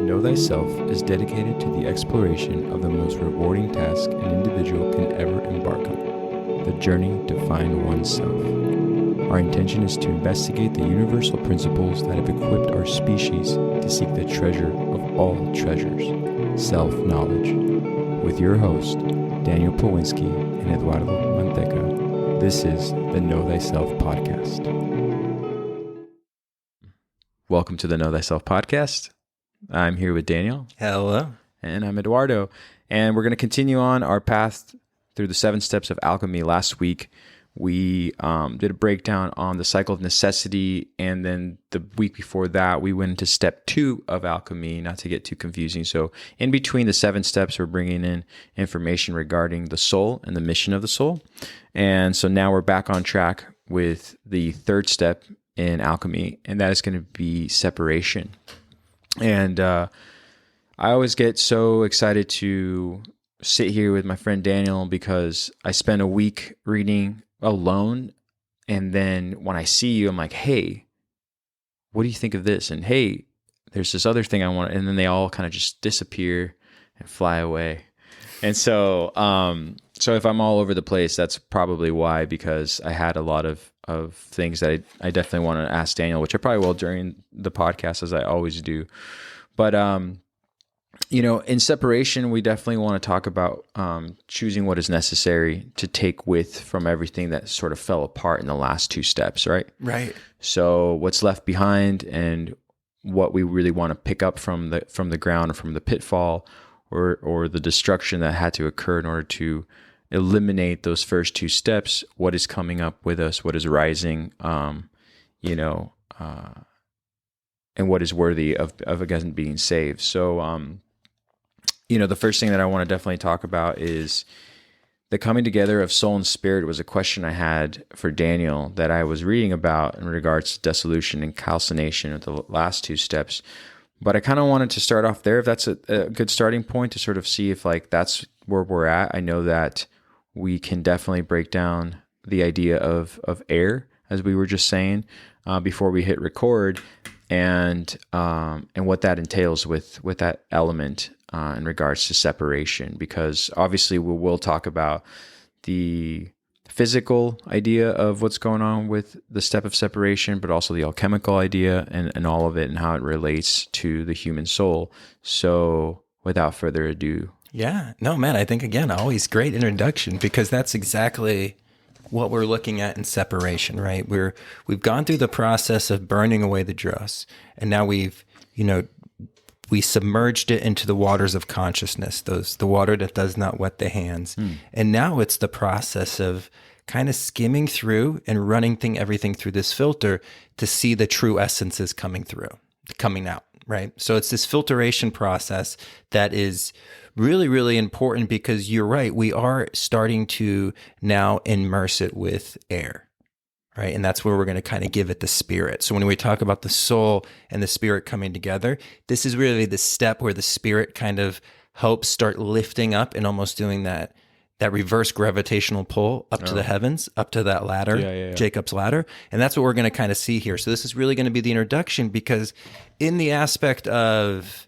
Know Thyself is dedicated to the exploration of the most rewarding task an individual can ever embark on, the journey to find oneself. Our intention is to investigate the universal principles that have equipped our species to seek the treasure of all treasures, self-knowledge. With your host, Daniel Pawinski and Eduardo Manteca, this is the Know Thyself Podcast. Welcome to the Know Thyself Podcast. I'm here with Daniel. Hello. And I'm Eduardo. And we're going to continue on our path through the 7 steps of alchemy. Last week, we did a breakdown on the cycle of necessity. And then the week before that, we went into step 2 of alchemy, not to get too confusing. So in between the 7 steps, we're bringing in information regarding the soul and the mission of the soul. And so now we're back on track with the 3rd step in alchemy, and that is going to be separation. And I always get so excited to sit here with my friend Daniel because I spent a week reading alone. And then when I see you, I'm like, hey, what do you think of this? And hey, there's this other thing I want. And then they all kind of just disappear and fly away. And so if I'm all over the place, that's probably why, because I had a lot of things that I definitely want to ask Daniel, which I probably will during the podcast, as I always do. But, in separation, we definitely want to talk about choosing what is necessary to take with from everything that sort of fell apart in the last 2 steps, right? Right. So what's left behind and what we really want to pick up from the ground or from the pitfall or the destruction that had to occur in order to eliminate those first 2 steps, what is coming up with us, what is rising, and what is worthy of again being saved. So, the first thing that I want to definitely talk about is the coming together of soul and spirit was a question I had for Daniel that I was reading about in regards to dissolution and calcination of the last 2 steps. But I kind of wanted to start off there, if that's a good starting point, to sort of see if that's where we're at. I know that we can definitely break down the idea of air, as we were just saying before we hit record, and what that entails with that element in regards to separation. Because obviously we will talk about the physical idea of what's going on with the step of separation, but also the alchemical idea and all of it and how it relates to the human soul. So without further ado. Yeah. No, man, I think, again, always great introduction, because that's exactly what we're looking at in separation, right? We've gone through the process of burning away the dross, and now we submerged it into the waters of consciousness, the water that does not wet the hands. And now it's the process of kind of skimming through and running everything through this filter to see the true essences coming out, right? So it's this filtration process that is really, really important, because you're right, we are starting to now immerse it with air, right? And that's where we're going to kind of give it the spirit. So when we talk about the soul and the spirit coming together, this is really the step where the spirit kind of helps start lifting up and almost doing that reverse gravitational pull up to the heavens, up to that ladder, Jacob's ladder. And that's what we're going to kind of see here. So this is really going to be the introduction, because in the aspect of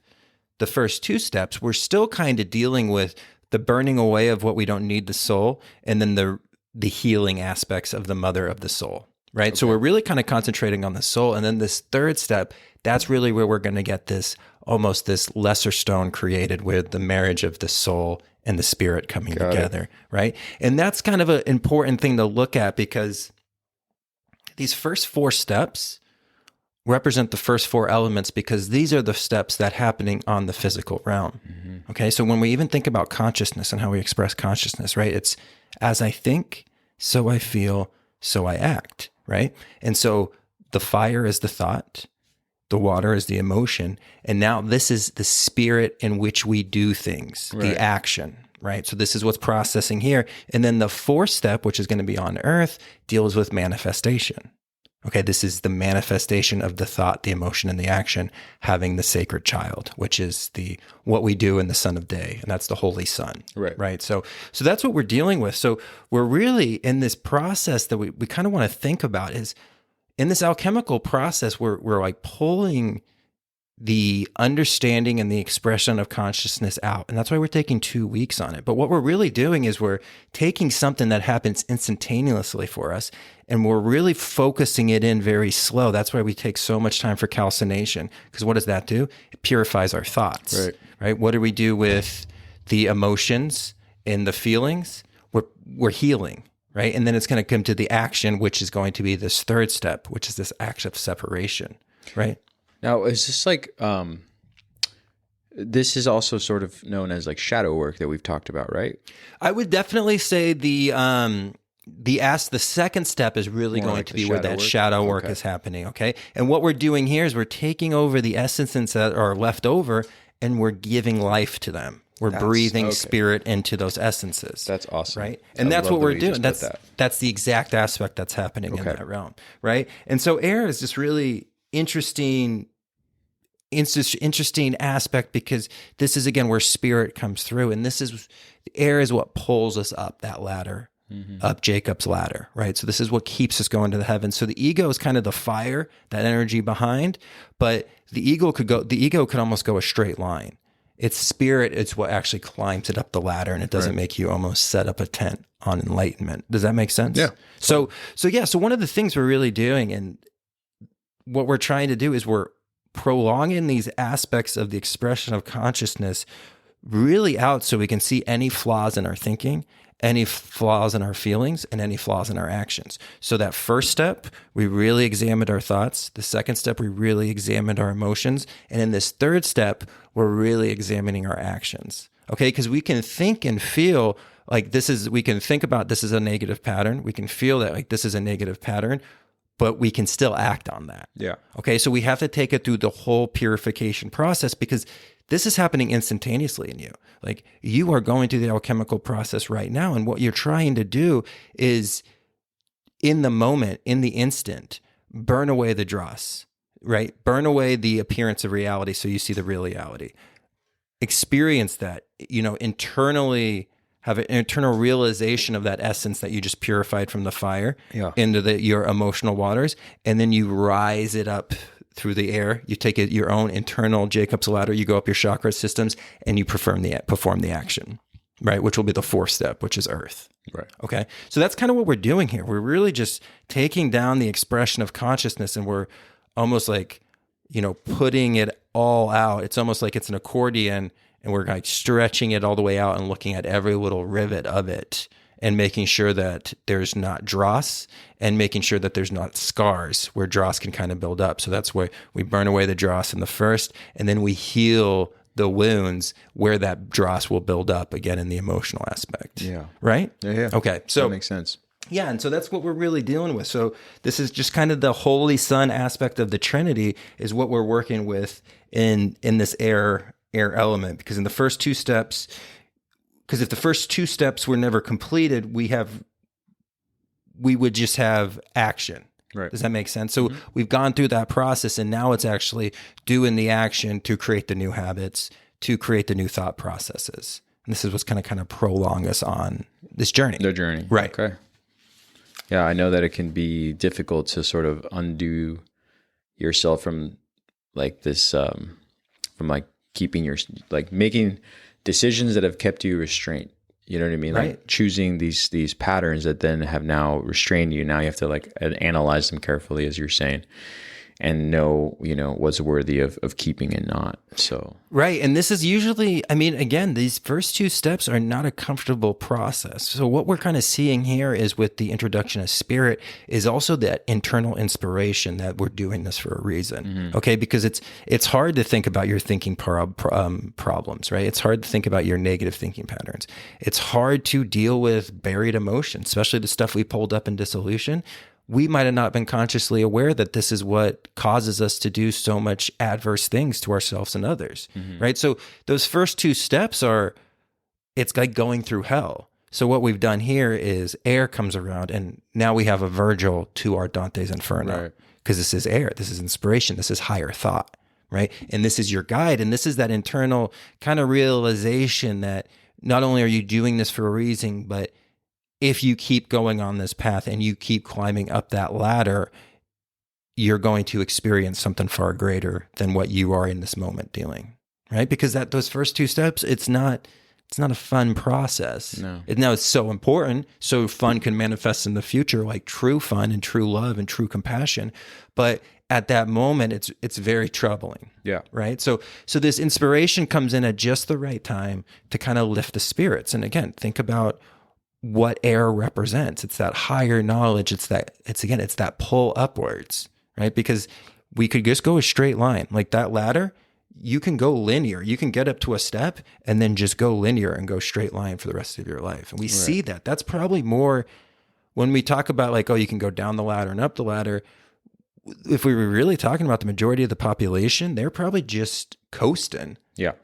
the first 2 steps, we're still kind of dealing with the burning away of what we don't need, the soul, and then the healing aspects of the mother of the soul, right? Okay. So we're really kind of concentrating on the soul. And then this 3rd step, that's really where we're going to get this lesser stone created with the marriage of the soul and the spirit coming together, right? And that's kind of an important thing to look at, because these first 4 steps represent the first 4 elements, because these are the steps that happening on the physical realm. Mm-hmm. Okay, so when we even think about consciousness and how we express consciousness, right? It's as I think, so I feel, so I act, right? And so the fire is the thought, the water is the emotion, and now this is the spirit in which we do things, right. The action, right? So this is what's processing here. And then the 4th step, which is going to be on earth, deals with manifestation. Okay, this is the manifestation of the thought, the emotion, and the action, having the sacred child, which is what we do in the Son of Day, and that's the Holy Son, right? So that's what we're dealing with. So we're really in this process that we kind of want to think about is, in this alchemical process, we're like pulling the understanding and the expression of consciousness out. And that's why we're taking 2 weeks on it. But what we're really doing is we're taking something that happens instantaneously for us, and we're really focusing it in very slow. That's why we take so much time for calcination, because what does that do? It purifies our thoughts, right? What do we do with the emotions and the feelings? We're healing, right? And then it's going to come to the action, which is going to be this third step, which is this act of separation, right? Now, is this like, this is also sort of known as like shadow work that we've talked about, right? I would definitely say the second step is really More going like to the be where shadow that work? shadow work Okay. is happening, okay? And what we're doing here is we're taking over the essences that are left over and we're giving life to them. We're breathing okay. spirit into those essences. That's awesome. Right? And I that's love what the way we're you doing. just put That's the exact aspect that's happening in that realm, right? And so air is this really interesting aspect, because this is, again, where spirit comes through, and this is, air is what pulls us up that ladder, up Jacob's ladder, right? So this is what keeps us going to the heavens. So the ego is kind of the fire, that energy behind, but the ego could almost go a straight line. It's spirit, it's what actually climbs it up the ladder, and it doesn't make you almost set up a tent on enlightenment. Does that make sense? Yeah. So one of the things we're really doing, and what we're trying to do, is we're prolonging these aspects of the expression of consciousness really out, so we can see any flaws in our thinking, any flaws in our feelings, and any flaws in our actions. So that first step, we really examined our thoughts. The second step, we really examined our emotions. And in this third step, we're really examining our actions. Okay? Because we can think and feel like we can think about this is a negative pattern. We can feel that like this is a negative pattern, but we can still act on that. Yeah. Okay, so we have to take it through the whole purification process, because this is happening instantaneously in you. Like, you are going through the alchemical process right now, and what you're trying to do is, in the moment, in the instant, burn away the dross, right? Burn away the appearance of reality so you see the real reality. Experience that, internally, have an internal realization of that essence that you just purified from the fire into your emotional waters, and then you rise it up through the air. You take it your own internal Jacob's ladder, you go up your chakra systems, and you perform the action, right? Which will be the fourth step, which is earth. Right. Okay. So that's kind of what we're doing here. We're really just taking down the expression of consciousness, and we're almost like, putting it all out. It's almost like it's an accordion, and we're like stretching it all the way out and looking at every little rivet of it, and making sure that there's not dross, and making sure that there's not scars where dross can kind of build up. So that's where we burn away the dross in the first, and then we heal the wounds where that dross will build up again in the emotional aspect. Yeah. Right? Yeah. Okay. So that makes sense. yeah, and so that's what we're really dealing with. So this is just kind of the Holy Son aspect of the Trinity, is what we're working with in this air element. Because in the first two steps, because if the first two steps were never completed, we would just have action. Right. Does that make sense? So we've gone through that process, and now it's actually doing the action to create the new habits, to create the new thought processes. And this is what's kind of prolong us on this journey. The journey. Right. Okay. Yeah, I know that it can be difficult to sort of undo yourself from like this, from like keeping making decisions that have kept you restrained. You know what I mean? Right. Like choosing these patterns that then have now restrained you. Now you have to like analyze them carefully, as you're saying, and know, what's worthy of keeping and not. So right. And this is usually, again, these first two steps are not a comfortable process. So what we're kind of seeing here is, with the introduction of spirit, is also that internal inspiration that we're doing this for a reason. Okay. Because it's hard to think about your thinking problems, right? It's hard to think about your negative thinking patterns. It's hard to deal with buried emotion, especially the stuff we pulled up in dissolution. We might have not been consciously aware that this is what causes us to do so much adverse things to ourselves and others, right? So those first two steps it's like going through hell. So what we've done here is air comes around, and now we have a Virgil to our Dante's Inferno, because this is air, this is inspiration, this is higher thought, right? And this is your guide, and this is that internal kind of realization that not only are you doing this for a reason, but if you keep going on this path and you keep climbing up that ladder, you're going to experience something far greater than what you are in this moment dealing, right? Because those first two steps, it's not a fun process. No. Now it's so important, so fun can manifest in the future, like true fun and true love and true compassion. But at that moment, it's very troubling. Yeah. Right. So this inspiration comes in at just the right time to kind of lift the spirits. And again, think about what air represents. It's that higher knowledge. It's that pull upwards, right? Because we could just go a straight line like that ladder. You can go linear. You can get up to a step and then just go linear and go straight line for the rest of your life. And we see that. That's probably more when we talk about like, oh, you can go down the ladder and up the ladder. If we were really talking about the majority of the population, they're probably just coasting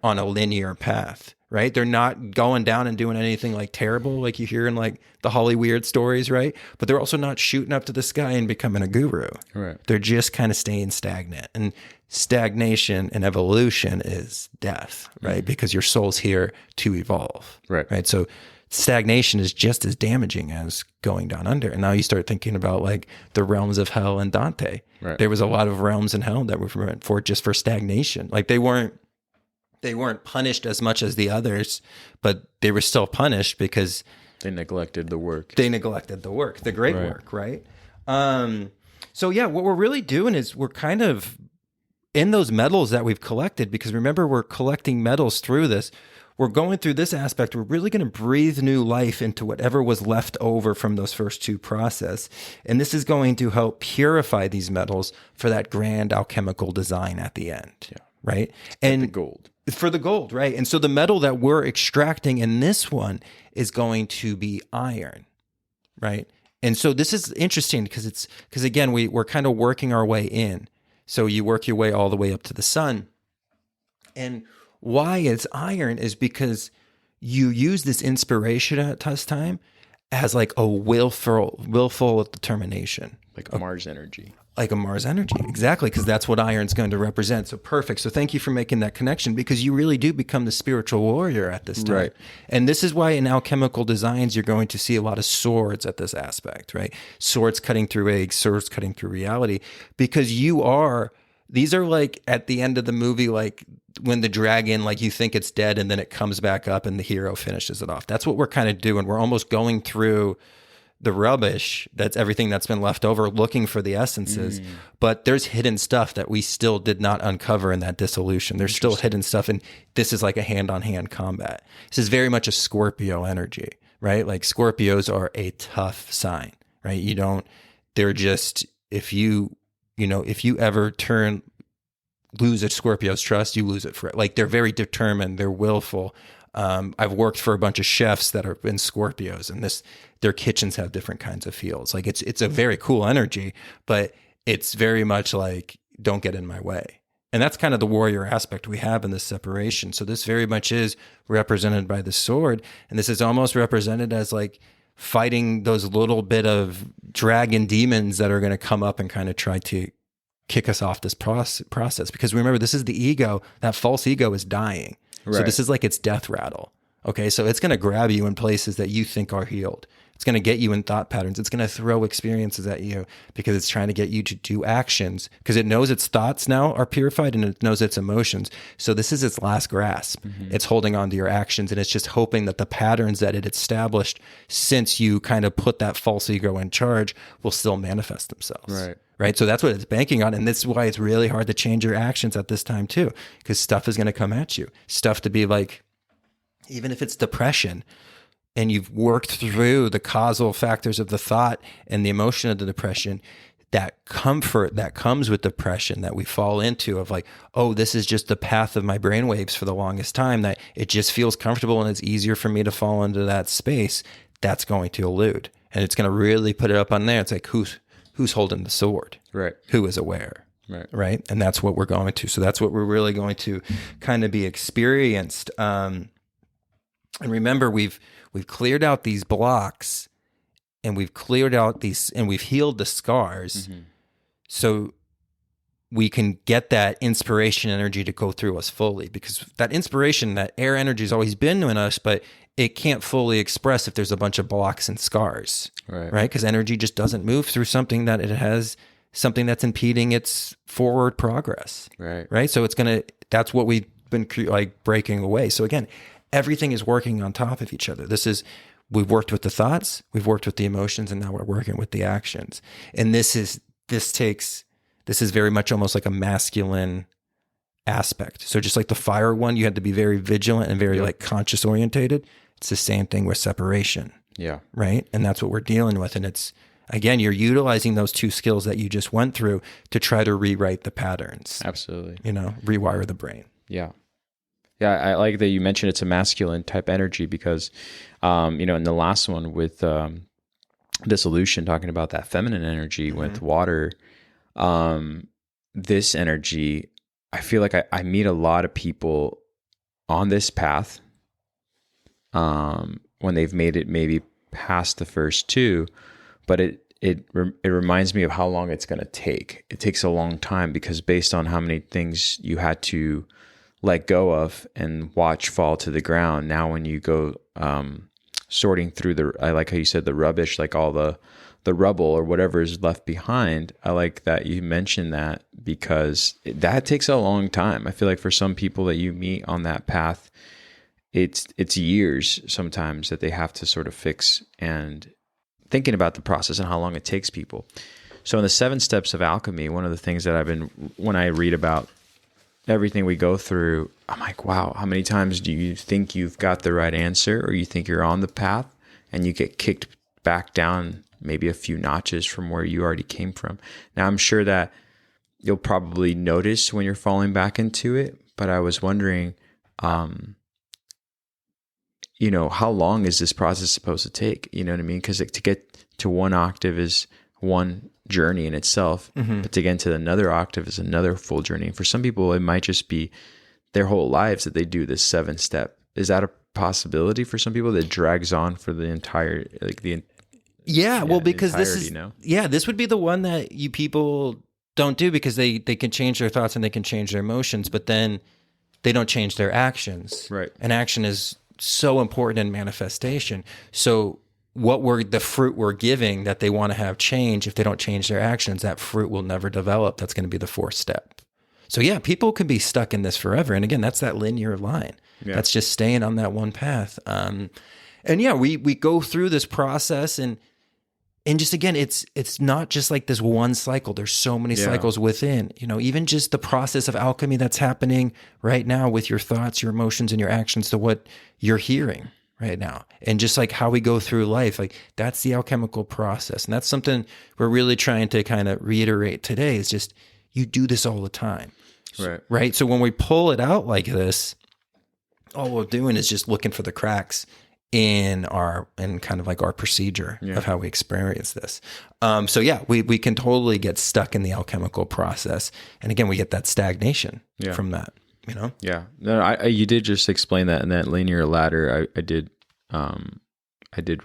on a linear path, right? They're not going down and doing anything like terrible, like you hear in like the Holly Weird stories, right? But they're also not shooting up to the sky and becoming a guru. Right. They're just kind of staying stagnant. And stagnation and evolution is death, right? Mm-hmm. Because your soul's here to evolve, right? So stagnation is just as damaging as going down under. And now you start thinking about like the realms of hell and Dante. Right. There was a lot of realms in hell that were meant for just for stagnation. Like they weren't punished as much as the others, but they were still punished because they neglected the work. The great work, right? So yeah, what we're really doing is we're kind of in those metals that we've collected, because remember, we're collecting metals through this. We're going through this aspect. We're really going to breathe new life into whatever was left over from those first two processes. And this is going to help purify these metals for that grand alchemical design at the end, right? And the gold. For the gold, right? And so the metal that we're extracting in this one is going to be iron, right? And so this is interesting because again, we're kind of working our way in. So you work your way all the way up to the sun. And why it's iron is because you use this inspiration at this time as like a willful determination. Like a Mars energy. Like a Mars energy, exactly, because that's what iron's going to represent. So perfect. So thank you for making that connection, because you really do become the spiritual warrior at this time. Right. And this is why in alchemical designs, you're going to see a lot of swords at this aspect, right? Swords cutting through eggs, swords cutting through reality, because these are like at the end of the movie, like when the dragon, like you think it's dead and then it comes back up and the hero finishes it off. That's what we're kind of doing. We're almost going through the rubbish, that's everything that's been left over, looking for the essences. But there's hidden stuff that we still did not uncover in that dissolution. There's still hidden stuff. And this is like a hand-on-hand combat. This is very much a Scorpio energy, right? Like Scorpios are a tough sign, right? They're just, if you ever lose a Scorpio's trust, you lose it for it. Like they're very determined, they're willful. I've worked for a bunch of chefs that are in Scorpios, and their kitchens have different kinds of feels. Like it's a very cool energy, but it's very much like, don't get in my way. And that's kind of the warrior aspect we have in this separation. So this very much is represented by the sword. And this is almost represented as like fighting those little bit of dragon demons that are going to come up and kind of try to kick us off this process. Because remember, this is the ego. That false ego is dying. Right. So this is like its death rattle. Okay, so it's going to grab you in places that you think are healed. It's going to get you in thought patterns. It's going to throw experiences at you because it's trying to get you to do actions, because it knows its thoughts now are purified and it knows its emotions. So this is its last grasp. Mm-hmm. It's holding on to your actions, and it's just hoping that the patterns that it established since you kind of put that false ego in charge will still manifest themselves. Right. So that's what it's banking on. And this is why it's really hard to change your actions at this time too, because stuff is going to come at you. Stuff to be like, even if it's depression and you've worked through the causal factors of the thought and the emotion of the depression, that comfort that comes with depression that we fall into of like, oh, this is just the path of my brainwaves for the longest time, that it just feels comfortable and it's easier for me to fall into that space, that's going to elude. And it's going to really put it up on there. It's like, who's holding the sword? Right. Who is aware? Right. And that's what we're going to. So that's what we're really going to kind of be experienced. And remember, we've cleared out these blocks, and we've cleared out these, and we've healed the scars. Mm-hmm. So we can get that inspiration energy to go through us fully, because that inspiration, that air energy has always been in us, but it can't fully express if there's a bunch of blocks and scars, right? Because energy just doesn't move through something that it has something that's impeding its forward progress. Right. So that's what we've been like breaking away. So again, everything is working on top of each other. We've worked with the thoughts, we've worked with the emotions, and now we're working with the actions. And this is very much almost like a masculine aspect. So just like the fire one, you had to be very vigilant and very like conscious orientated. It's the same thing with separation. Yeah. Right. And that's what we're dealing with. And it's, again, you're utilizing those two skills that you just went through to try to rewrite the patterns. Absolutely. Rewire the brain. Yeah. Yeah. I like that you mentioned it's a masculine type energy because, in the last one with dissolution, talking about that feminine energy with water, this energy, I feel like I meet a lot of people on this path when they've made it maybe past the first two, but it reminds me of how long it's going to take. It takes a long time because based on how many things you had to let go of and watch fall to the ground, now when you go sorting through I like how you said the rubbish, like all the rubble or whatever is left behind. I like that you mentioned that because that takes a long time. I feel like for some people that you meet on that path, it's years sometimes that they have to sort of fix, and thinking about the process and how long it takes people. So in the 7 steps of alchemy, one of the things that when I read about everything we go through, I'm like, wow, how many times do you think you've got the right answer, or you think you're on the path and you get kicked back down maybe a few notches from where you already came from? Now, I'm sure that you'll probably notice when you're falling back into it, but I was wondering, how long is this process supposed to take? You know what I mean? Because to get to one octave is one journey in itself, but to get into another octave is another full journey. And for some people, it might just be their whole lives that they do this 7-step. Is that a possibility for some people that drags on for the entire, because this would be the one that you people don't do because they can change their thoughts and they can change their emotions, but then they don't change their actions. Right. And action is so important in manifestation. So the fruit we're giving that they want to have change, if they don't change their actions, that fruit will never develop. That's going to be the 4th step. So yeah, people can be stuck in this forever. And again, that's that linear line. Yeah. That's just staying on that one path. We go through this process and just, again, it's not just like this one cycle. There's so many cycles within, even just the process of alchemy that's happening right now with your thoughts, your emotions, and your actions to what you're hearing right now. And just like how we go through life, like that's the alchemical process. And that's something we're really trying to kind of reiterate today is just, you do this all the time. Right. So when we pull it out like this, all we're doing is just looking for the cracks in kind of like our procedure of how we experience this. We can totally get stuck in the alchemical process. And again, we get that stagnation from that. Yeah. No, you did just explain that in that linear ladder. I did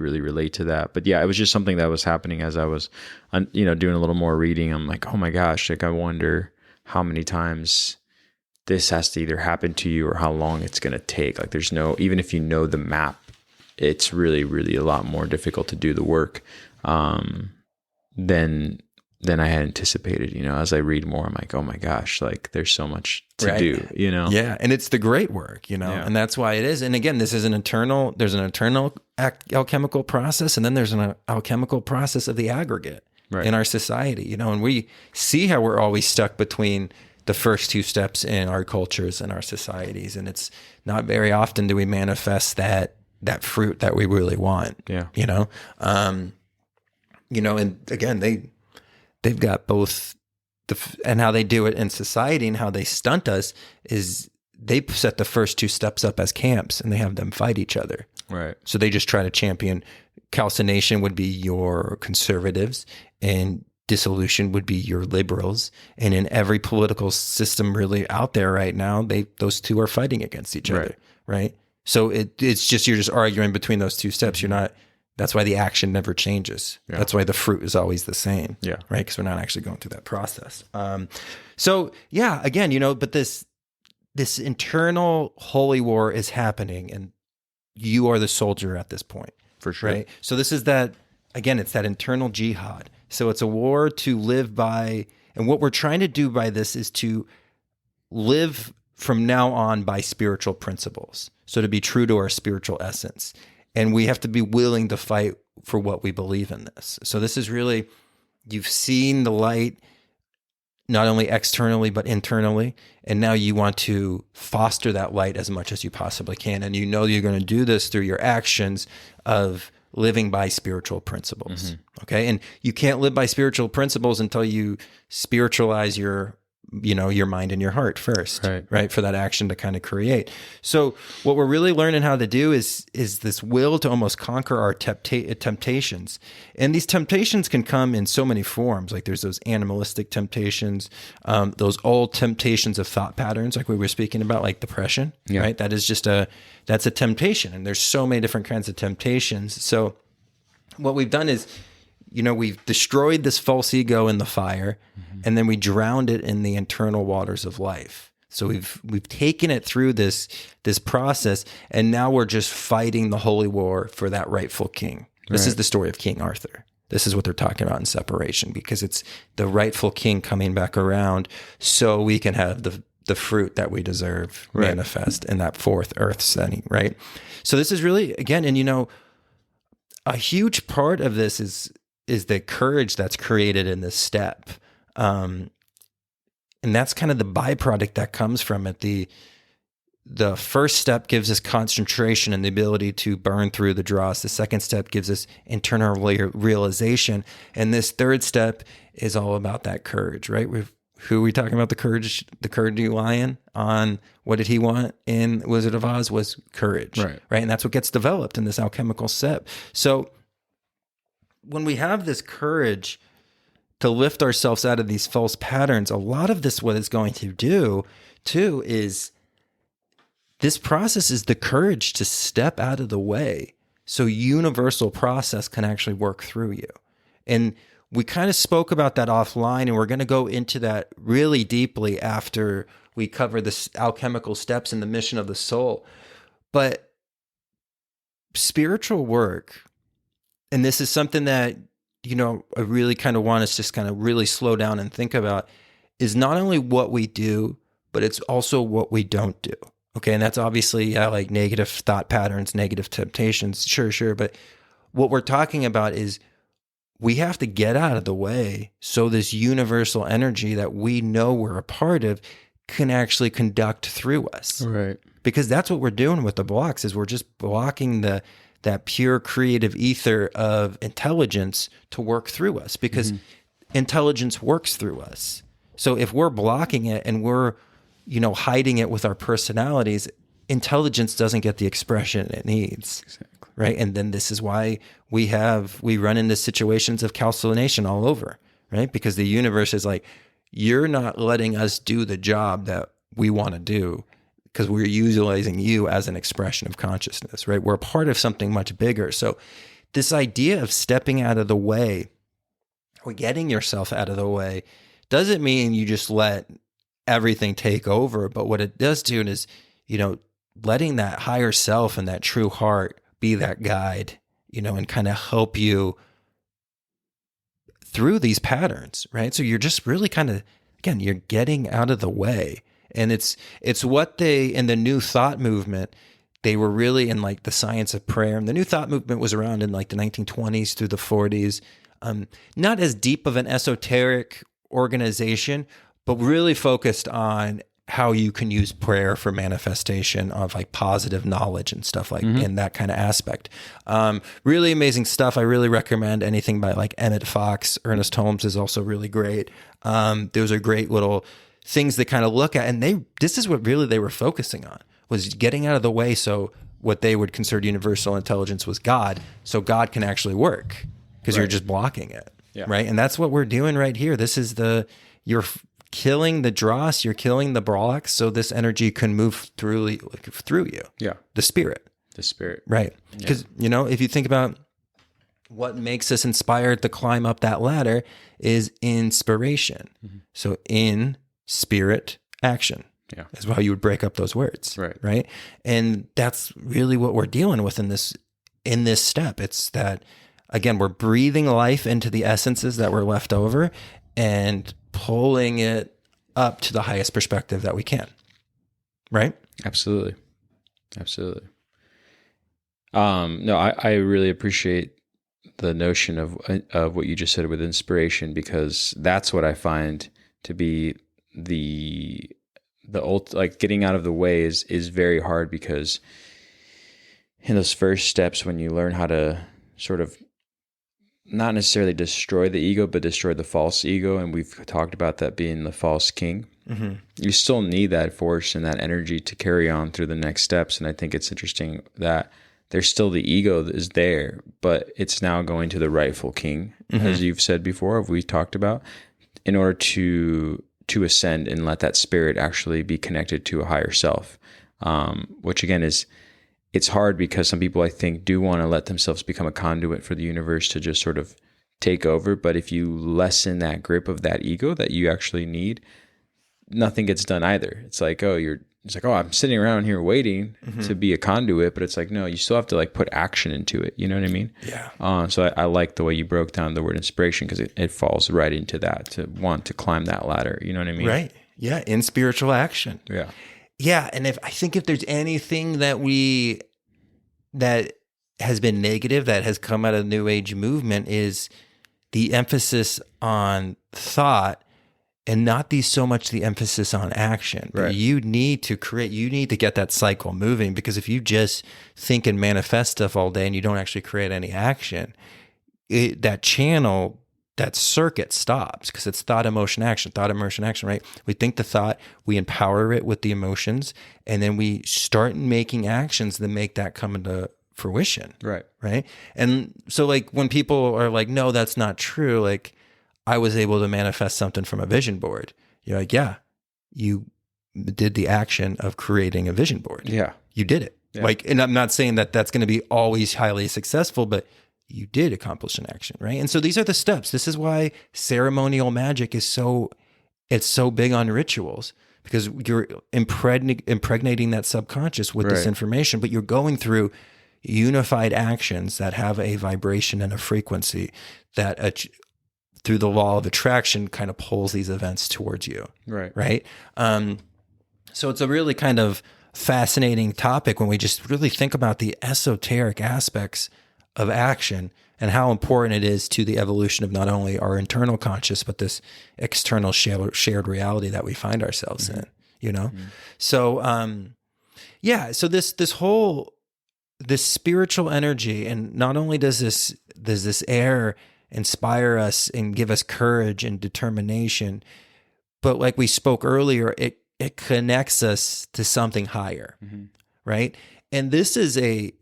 really relate to that. But yeah, it was just something that was happening as I was, doing a little more reading. I'm like, oh my gosh, like I wonder how many times this has to either happen to you or how long it's going to take. Like there's even if you know the map, it's really, really a lot more difficult to do the work than I had anticipated. As I read more, I'm like, oh my gosh, like there's so much to do, Yeah. And it's the great work, and that's why it is. And again, there's an internal alchemical process, and then there's an alchemical process of the aggregate in our society, and we see how we're always stuck between the first 2 steps in our cultures and our societies. And it's not very often do we manifest that fruit that we really want. Yeah. And again, they've got both and how they do it in society and how they stunt us is they set the first 2 steps up as camps and they have them fight each other. Right. So they just try to champion. Calcination would be your conservatives and dissolution would be your liberals. And in every political system really out there right now, those 2 are fighting against each other. Right. So it's just, you're just arguing between those 2 steps. That's why the action never changes. Yeah. That's why the fruit is always the same. Yeah. Right. Because we're not actually going through that process. Again, but this internal holy war is happening and you are the soldier at this point. For sure. Right. So this is that, again, it's that internal jihad. So it's a war to live by, and what we're trying to do by this is to live from now on by spiritual principles. So to be true to our spiritual essence. And we have to be willing to fight for what we believe in this. So this is really, you've seen the light not only externally, but internally. And now you want to foster that light as much as you possibly can. And you know you're going to do this through your actions of living by spiritual principles. Okay. And you can't live by spiritual principles until you spiritualize your mind and your heart first, right? For that action to kind of create. So what we're really learning how to do is this will to almost conquer our temptations. And these temptations can come in so many forms. Like there's those animalistic temptations, those old temptations of thought patterns, like we were speaking about, like depression, right? That is that's a temptation. And there's so many different kinds of temptations. So what we've done is, we've destroyed this false ego in the fire, and then we drowned it in the internal waters of life. So we've taken it through this process, and now we're just fighting the holy war for that rightful king. This is the story of King Arthur. This is what they're talking about in separation, because it's the rightful king coming back around so we can have the fruit that we deserve manifest in that fourth earth setting, right? So this is really, again, and a huge part of this is the courage that's created in this step. And that's kind of the byproduct that comes from it. The first step gives us concentration and the ability to burn through the dross. The second step gives us internal realization. And this third step is all about that courage, right? Who are we talking about? The courage lion on what did he want in Wizard of Oz was courage, right? And that's what gets developed in this alchemical step. So when we have this courage to lift ourselves out of these false patterns, a lot of this, what it's going to do too, is this process is the courage to step out of the way so universal process can actually work through you. And we kind of spoke about that offline, and we're going to go into that really deeply after we cover the alchemical steps and the mission of the soul. But spiritual work, and this is something that, I really kind of want us to just kind of really slow down and think about, is not only what we do, but it's also what we don't do. Okay. And that's obviously like negative thought patterns, negative temptations. Sure. But what we're talking about is we have to get out of the way so this universal energy that we know we're a part of can actually conduct through us. Right. Because that's what we're doing with the blocks, is we're just blocking that pure creative ether of intelligence to work through us, because intelligence works through us. So if we're blocking it and we're, hiding it with our personalities, intelligence doesn't get the expression it needs. Exactly. Right. And then this is why we run into situations of calcination all over, right? Because the universe is like, you're not letting us do the job that we want to do, because we're utilizing you as an expression of consciousness, right? We're a part of something much bigger. So this idea of stepping out of the way or getting yourself out of the way doesn't mean you just let everything take over. But what it does do is, letting that higher self and that true heart be that guide, and kind of help you through these patterns, right? So you're just really kind of, again, you're getting out of the way. And it's what they, in the New Thought movement, they were really in like the science of prayer. And the New Thought movement was around in like the 1920s through the 40s. Not as deep of an esoteric organization, but really focused on how you can use prayer for manifestation of like positive knowledge and stuff like in that kind of aspect. Really amazing stuff. I really recommend anything by like Emmett Fox. Ernest Holmes is also really great. Those are great little things that kind of look at, and this is what really they were focusing on, was getting out of the way so what they would consider universal intelligence was God, so God can actually work, because you're just blocking it, right? And that's what we're doing right here. This is you're killing the dross, you're killing the blocks, so this energy can move through you. Yeah, the spirit, right? Because if you think about what makes us inspired to climb up that ladder is inspiration. So in spirit action is how you would break up those words, right? And that's really what we're dealing with in this step. It's that again, we're breathing life into the essences that were left over and pulling it up to the highest perspective that we can. Right? Absolutely. Absolutely. No, I really appreciate the notion of what you just said with inspiration, because that's what I find to be the like getting out of the way is very hard, because in those first steps, when you learn how to sort of not necessarily destroy the ego, but destroy the false ego, and we've talked about that being the false king, you still need that force and that energy to carry on through the next steps. And I think it's interesting that there's still the ego that is there, but it's now going to the rightful king, as you've said before, we've talked about, in order to ascend and let that spirit actually be connected to a higher self, which again it's hard, because some people, I think, do want to let themselves become a conduit for the universe to just sort of take over. But if you lessen that grip of that ego that you actually need, nothing gets done either. It's like, I'm sitting around here waiting to be a conduit, but it's like, no, you still have to like put action into it. You know what I mean? Yeah. So I like the way you broke down the word inspiration, because it falls right into that, to want to climb that ladder. You know what I mean? Right. Yeah. In spiritual action. Yeah. Yeah. And I think if there's anything that has been negative that has come out of the New Age movement, is the emphasis on thought, and not so much the emphasis on action. Right. You need to get that cycle moving, because if you just think and manifest stuff all day and you don't actually create any action, that circuit stops, because it's thought, emotion, action, right? We think the thought, we empower it with the emotions, and then we start making actions that make that come into fruition. Right. And so like when people are like, no, that's not true. Like, I was able to manifest something from a vision board. You're like, yeah, you did the action of creating a vision board. Yeah. You did it. Yeah. Like, and I'm not saying that that's going to be always highly successful, but you did accomplish an action, right? And so these are the steps. This is why ceremonial magic is so big on rituals, because you're impregnating that subconscious with this information, but you're going through unified actions that have a vibration and a frequency that through the law of attraction kind of pulls these events towards you. Right. So it's a really kind of fascinating topic when we just really think about the esoteric aspects of action and how important it is to the evolution of not only our internal conscious, but this external shared reality that we find ourselves in, you know? So, so this spiritual energy, and not only does this air inspire us and give us courage and determination, but like we spoke earlier, it connects us to something higher, right? And this is a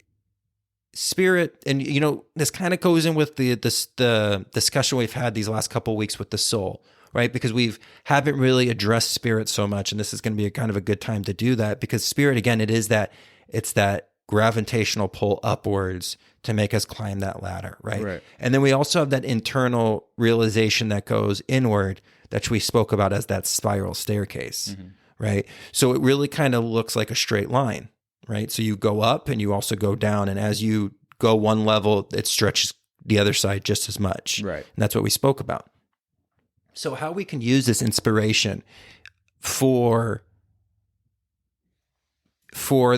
spirit, and you know, this kind of goes in with the discussion we've had these last couple of weeks with the soul, right? Because haven't really addressed spirit so much, and this is going to be a kind of a good time to do that, because spirit, again, it's that gravitational pull upwards to make us climb that ladder, right? And then we also have that internal realization that goes inward, that we spoke about as that spiral staircase, right? So it really kind of looks like a straight line, right? So you go up and you also go down, and as you go one level, it stretches the other side just as much. Right. And that's what we spoke about. So how we can use this inspiration for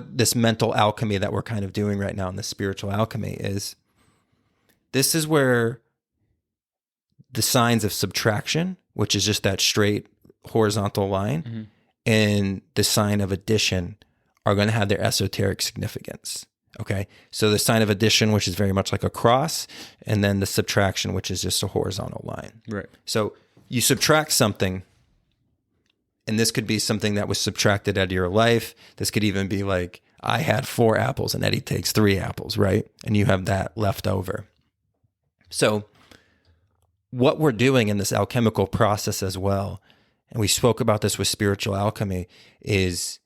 this mental alchemy that we're kind of doing right now in the spiritual alchemy this is where the signs of subtraction, which is just that straight horizontal line, and the sign of addition are going to have their esoteric significance. Okay. So the sign of addition, which is very much like a cross, and then the subtraction, which is just a horizontal line. Right. So you subtract something, and this could be something that was subtracted out of your life. This could even be like, I had 4 apples and Eddie takes 3 apples, right? And you have that left over. So what we're doing in this alchemical process as well, and we spoke about this with spiritual alchemy, is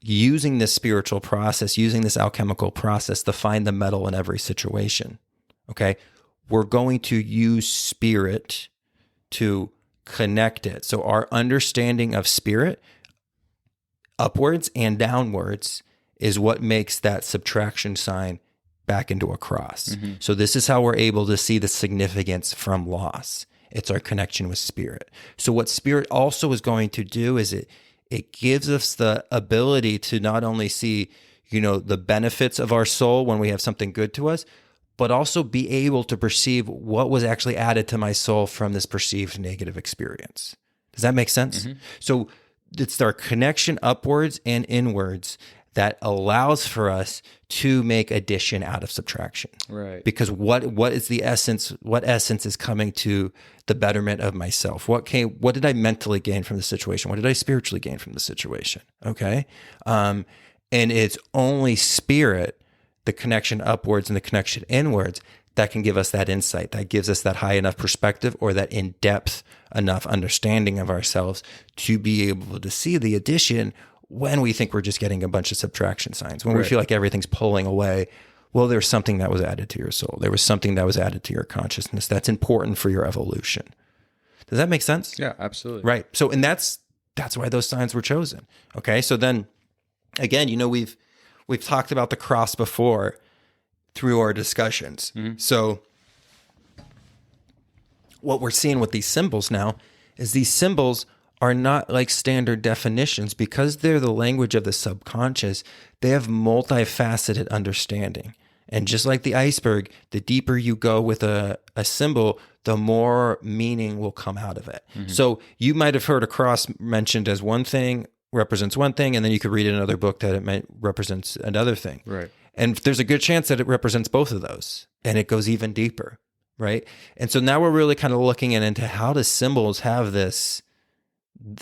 using this spiritual process, using this alchemical process to find the metal in every situation, okay? We're going to use spirit to connect it. So our understanding of spirit, upwards and downwards, is what makes that subtraction sign back into a cross. So this is how we're able to see the significance from loss. It's our connection with spirit. So what spirit also is going to do is it gives us the ability to not only see, the benefits of our soul when we have something good to us, but also be able to perceive what was actually added to my soul from this perceived negative experience. Does that make sense? So it's our connection upwards and inwards that allows for us to make addition out of subtraction. Right. Because what is the essence? What essence is coming to the betterment of myself? What did I mentally gain from the situation? What did I spiritually gain from the situation? Okay. And it's only spirit, the connection upwards and the connection inwards, that can give us that insight, that gives us that high enough perspective or that in-depth enough understanding of ourselves to be able to see the addition when we think we're just getting a bunch of subtraction signs, when we feel like everything's pulling away. Well, there's something that was added to your soul. There was something that was added to your consciousness that's important for your evolution. Does that make sense? Yeah, absolutely. Right. So, and that's why those signs were chosen. Okay. So then again, we've talked about the cross before through our discussions. So what we're seeing with these symbols now is these symbols are not like standard definitions because they're the language of the subconscious. They have multifaceted understanding. And just like the iceberg, the deeper you go with a symbol, the more meaning will come out of it. So you might have heard a cross mentioned as one thing, represents one thing, and then you could read in another book that it might represents another thing. Right. And there's a good chance that it represents both of those, and it goes even deeper, right? And so now we're really kind of looking into how do symbols have this.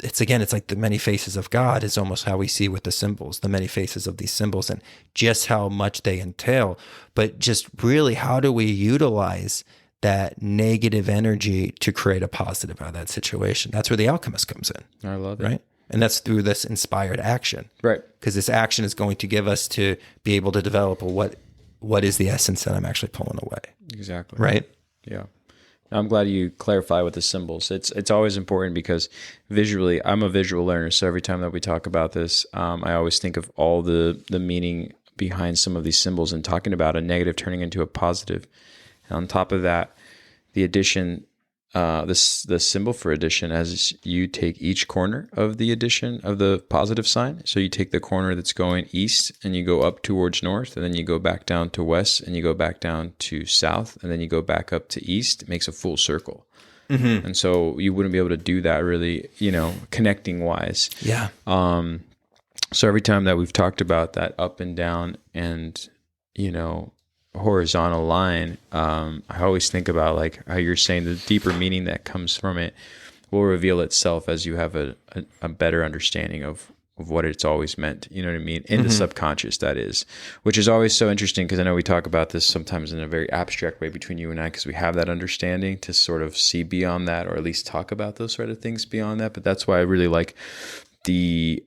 It's like the many faces of God is almost how we see with the symbols, the many faces of these symbols and just how much they entail. But just really, how do we utilize that negative energy to create a positive out of that situation? That's where the alchemist comes in. I love it. Right? And that's through this inspired action. Right. Because this action is going to give us to be able to develop what is the essence that I'm actually pulling away. Exactly. Right? Yeah. I'm glad you clarify with the symbols. It's always important because visually, I'm a visual learner. So every time that we talk about this, I always think of all the meaning behind some of these symbols and talking about a negative turning into a positive. And on top of that, the addition, the symbol for addition, as you take each corner of the addition of the positive sign. So you take the corner that's going east and you go up towards north, and then you go back down to west, and you go back down to south, and then you go back up to east. It makes a full circle. And so you wouldn't be able to do that really, connecting wise. Yeah. So every time that we've talked about that up and down and, horizontal line, I always think about like how you're saying the deeper meaning that comes from it will reveal itself as you have a better understanding of what it's always meant, you know what I mean? In the subconscious, that is, which is always so interesting because I know we talk about this sometimes in a very abstract way between you and I because we have that understanding to sort of see beyond that, or at least talk about those sort of things beyond that. But that's why I really like the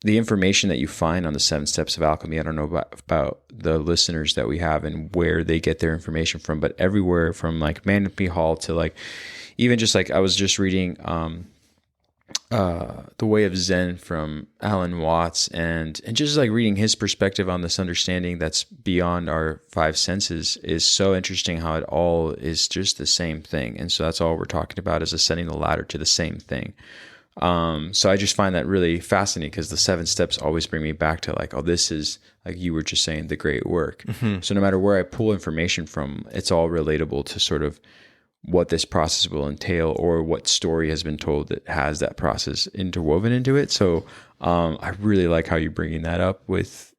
information that you find on the 7 steps of alchemy. I don't know about the listeners that we have and where they get their information from, but everywhere from like Manly Hall to like, even just like I was just reading The Way of Zen from Alan Watts and just like reading his perspective on this understanding that's beyond our 5 senses is so interesting how it all is just the same thing. And so that's all we're talking about is ascending the ladder to the same thing. So I just find that really fascinating because the 7 steps always bring me back to like, oh, this is like you were just saying, the great work. So no matter where I pull information from, it's all relatable to sort of what this process will entail or what story has been told that has that process interwoven into it. So I really like how you're bringing that up with,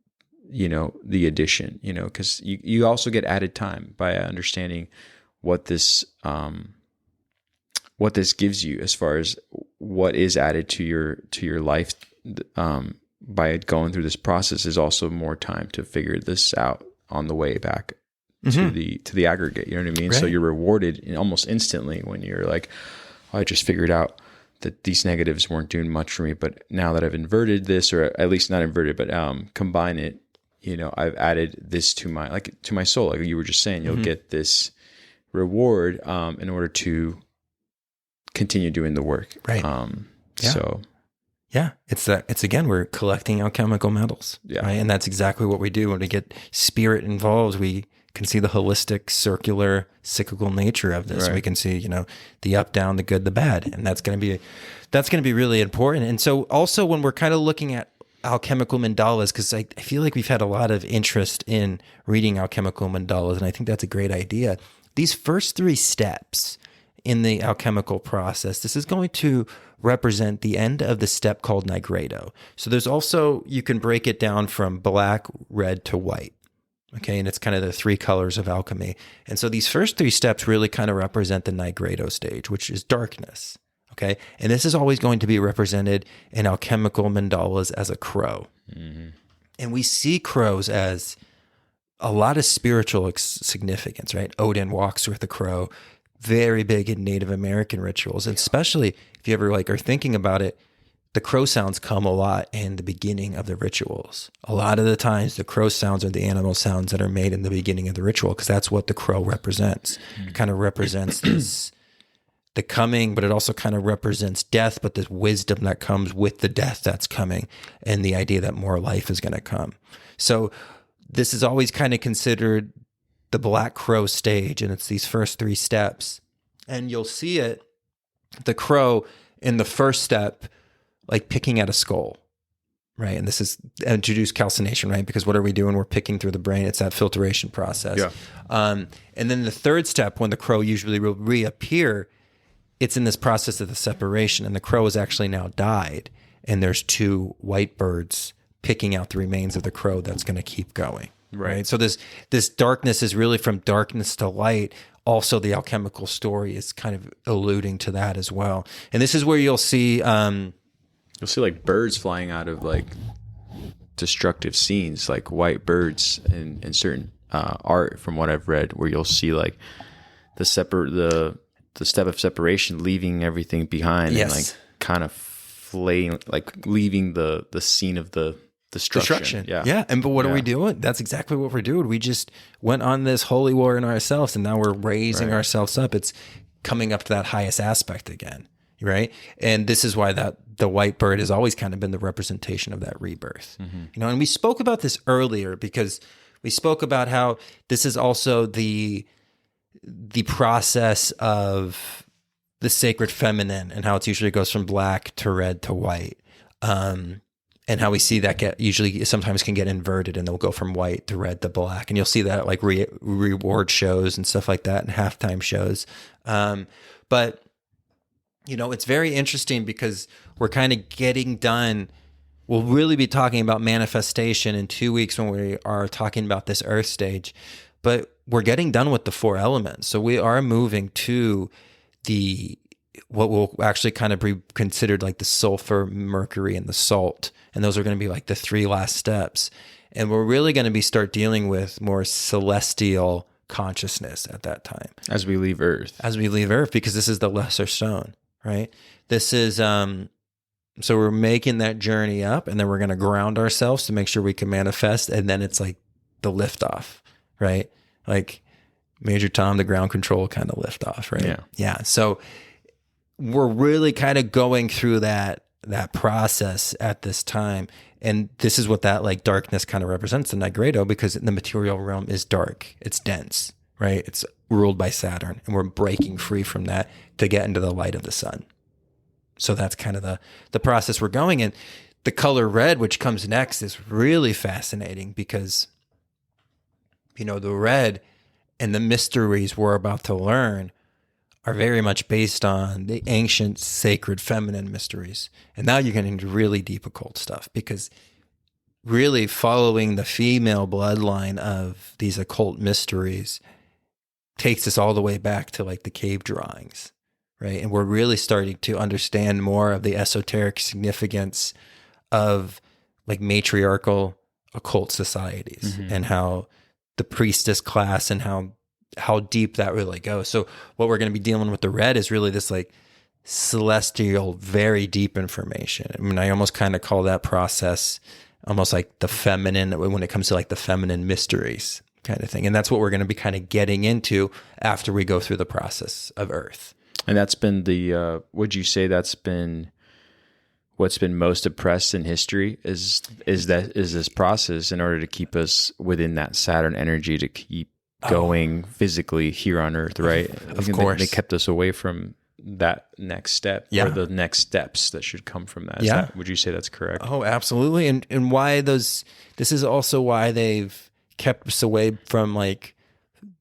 the addition, because you also get added time by understanding what this gives you as far as what is added to your life by going through this process is also more time to figure this out on the way back to the aggregate. You know what I mean? Right. So you're rewarded almost instantly when you're like, oh, I just figured out that these negatives weren't doing much for me, but now that I've inverted this, or at least not inverted, but combine it, I've added this to my soul. Like you were just saying, you'll get this reward in order to continue doing the work. Right. So Yeah, it's again, we're collecting alchemical metals, Yeah. right? And that's exactly what we do. When we get spirit involved, we can see the holistic, circular, cyclical nature of this. Right. We can see, the up, down, the good, the bad, and that's going to be really important. And so, also when we're kind of looking at alchemical mandalas, because I feel like we've had a lot of interest in reading alchemical mandalas, and I think that's a great idea. These first 3 steps in the alchemical process, this is going to represent the end of the step called nigredo. So there's also, you can break it down from black, red to white. Okay, and it's kind of the 3 colors of alchemy. And so these first 3 steps really kind of represent the nigredo stage, which is darkness. Okay, and this is always going to be represented in alchemical mandalas as a crow. Mm-hmm. And we see crows as a lot of spiritual significance, right? Odin walks with a crow. Very big in Native American rituals, and especially if you ever are thinking about it, the crow sounds come a lot in the beginning of the rituals. A lot of the times, the crow sounds are the animal sounds that are made in the beginning of the ritual, because that's what the crow represents. It kind of represents the coming, but it also kind of represents death, but the wisdom that comes with the death that's coming, and the idea that more life is going to come. So this is always kind of considered the black crow stage, and it's these first 3 steps. And you'll see it, the crow in the first step, picking at a skull, right? And this is introduced calcination, right? Because what are we doing? We're picking through the brain. It's that filtration process. Yeah. And then the third step, when the crow usually will reappear, it's in this process of the separation, and the crow has actually now died, and there's 2 white birds picking out the remains of the crow that's going to keep going. Right. So this darkness is really from darkness to light. Also, the alchemical story is kind of alluding to that as well. And this is where you'll see birds flying out of destructive scenes, like white birds in certain art, from what I've read, where you'll see the step of separation, leaving everything behind, yes, and kind of flaying, leaving the scene of the destruction. Yeah. And but what are we doing? That's exactly what we're doing. We just went on this holy war in ourselves, and now we're raising ourselves up. It's coming up to that highest aspect again, right? And this is why the white bird has always kind of been the representation of that rebirth. Mm-hmm. And we spoke about this earlier, because we spoke about how this is also the process of the sacred feminine, and how it usually goes from black to red to white. And how we see that sometimes can get inverted, and they'll go from white to red to black. And you'll see that at reward shows and stuff like that, and halftime shows. But, it's very interesting, because we're kind of getting done. We'll really be talking about manifestation in 2 weeks, when we are talking about this earth stage. But we're getting done with the 4 elements. So we are moving to what will actually kind of be considered the sulfur, mercury, and the salt. And those are going to be the 3 last steps. And we're really going to start dealing with more celestial consciousness at that time. As we leave Earth. Because this is the lesser stone, right? This is, so we're making that journey up, and then we're going to ground ourselves to make sure we can manifest. And then it's the liftoff, right? Major Tom, the ground control kind of liftoff, right? Yeah. So we're really kind of going through that process at this time. And this is what that darkness kind of represents, the nigredo, because the material realm is dark. It's dense, right? It's ruled by Saturn, and we're breaking free from that to get into the light of the sun. So that's kind of the process we're going in. The color red, which comes next, is really fascinating, because, the red and the mysteries we're about to learn are very much based on the ancient sacred feminine mysteries. And now you're getting into really deep occult stuff, because really following the female bloodline of these occult mysteries takes us all the way back to the cave drawings, right? And we're really starting to understand more of the esoteric significance of matriarchal occult societies, mm-hmm. and how the priestess class, and how deep that really goes. So what we're going to be dealing with the red is really this celestial, very deep information. I mean, I almost kind of call that process almost the feminine, when it comes to the feminine mysteries kind of thing. And that's what we're going to be kind of getting into after we go through the process of Earth. And that's been would you say that's been what's been most oppressed in history is this process in order to keep us within that Saturn energy to keep going physically here on Earth, right? Of course. They kept us away from that next step or the next steps that should come from that. Would you say that's correct? Oh, absolutely. And why this is also why they've kept us away from like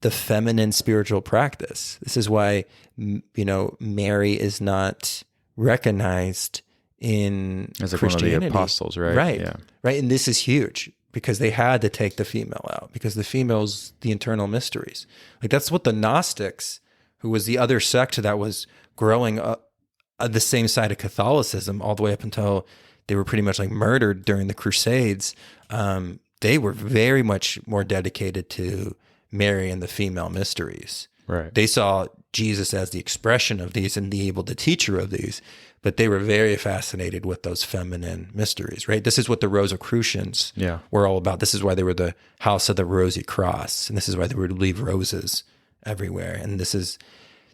the feminine spiritual practice. This is why, Mary is not recognized as Christianity. One of the apostles, right? Right. Yeah. Right. And this is huge because they had to take the female out because the female's the internal mysteries. Like that's what the Gnostics, who was the other sect that was growing up the same side of Catholicism all the way up until they were pretty much like murdered during the Crusades. They were very much more dedicated to Mary and the female mysteries. Right. They saw Jesus as the expression of these and the able to teacher of these, but they were very fascinated with those feminine mysteries, right? This is what the Rosicrucians were all about. This is why they were the house of the Rosy Cross, and this is why they would leave roses everywhere. And there's